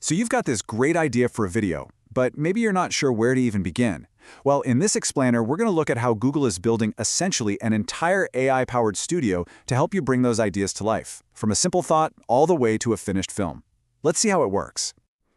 So you've got this great idea for a video, but maybe you're not sure where to even begin. Well, in this explainer, we're going to look at how Google is building essentially an entire AI-powered studio to help you bring those ideas to life, from a simple thought all the way to a finished film. Let's see how it works.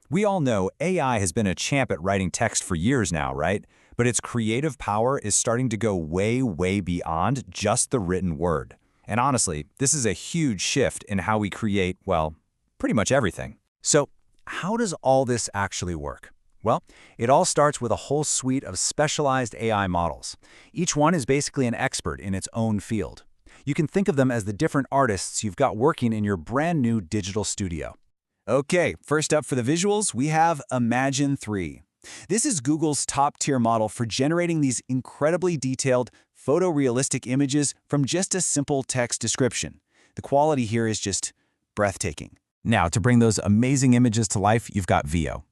We all know AI has been a champ at writing text for years now, right? But its creative power is starting to go way, way beyond just the written word. And honestly, this is a huge shift in how we create, well, pretty much everything. So, how does all this actually work? Well, it all starts with a whole suite of specialized AI models. Each one is basically an expert in its own field. You can think of them as the different artists you've got working in your brand new digital studio. Okay, first up for the visuals, we have Imagen 3. This is Google's top-tier model for generating these incredibly detailed, photorealistic images from just a simple text description. The quality here is just breathtaking. Now, to bring those amazing images to life, you've got Veo.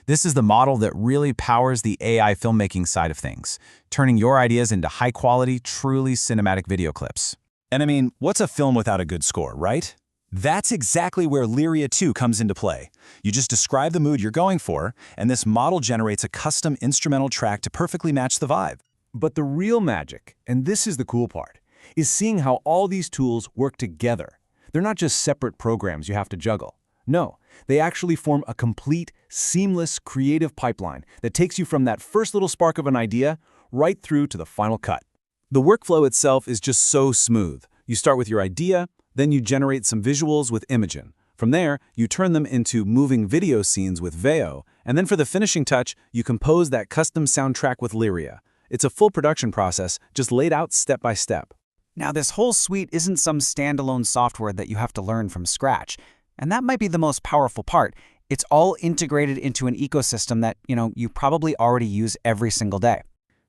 This is the model that really powers the AI filmmaking side of things, turning your ideas into high-quality, truly cinematic video clips. And I mean, what's a film without a good score, right? That's exactly where Lyria 2 comes into play. You just describe the mood you're going for, and this model generates a custom instrumental track to perfectly match the vibe. But the real magic, and this is the cool part, is seeing how all these tools work together. They're not just separate programs you have to juggle. No, they actually form a complete, seamless, creative pipeline that takes you from that first little spark of an idea right through to the final cut. The workflow itself is just so smooth. You start with your idea, then you generate some visuals with Imagen. From there, you turn them into moving video scenes with Veo, and then for the finishing touch, you compose that custom soundtrack with Lyria. It's a full production process, just laid out step by step. Now, this whole suite isn't some standalone software that you have to learn from scratch. And that might be the most powerful part. It's all integrated into an ecosystem that, you probably already use every single day.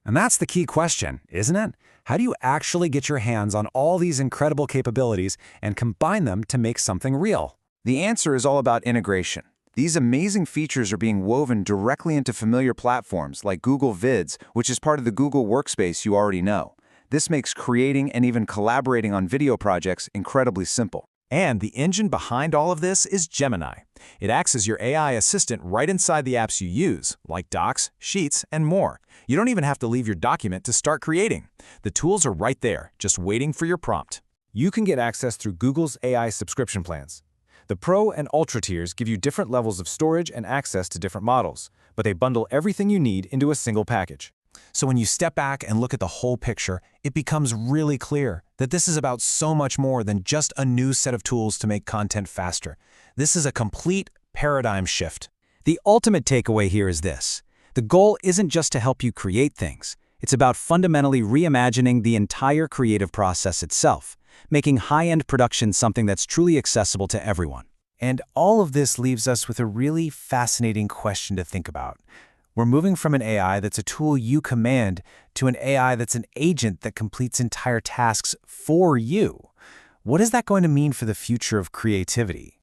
And that's the key question, isn't it? How do you actually get your hands on all these incredible capabilities and combine them to make something real? The answer is all about integration. These amazing features are being woven directly into familiar platforms like Google Vids, which is part of the Google Workspace you already know. This makes creating and even collaborating on video projects incredibly simple. And the engine behind all of this is Gemini. It acts as your AI assistant right inside the apps you use, like Docs, Sheets, and more. You don't even have to leave your document to start creating. The tools are right there, just waiting for your prompt. You can get access through Google's AI subscription plans. The Pro and Ultra tiers give you different levels of storage and access to different models, but they bundle everything you need into a single package. So when you step back and look at the whole picture, it becomes really clear that this is about so much more than just a new set of tools to make content faster. This is a complete paradigm shift. The ultimate takeaway here is this. The goal isn't just to help you create things. It's about fundamentally reimagining the entire creative process itself, making high-end production something that's truly accessible to everyone. And all of this leaves us with a really fascinating question to think about. We're moving from an AI that's a tool you command to an AI that's an agent that completes entire tasks for you. What is that going to mean for the future of creativity?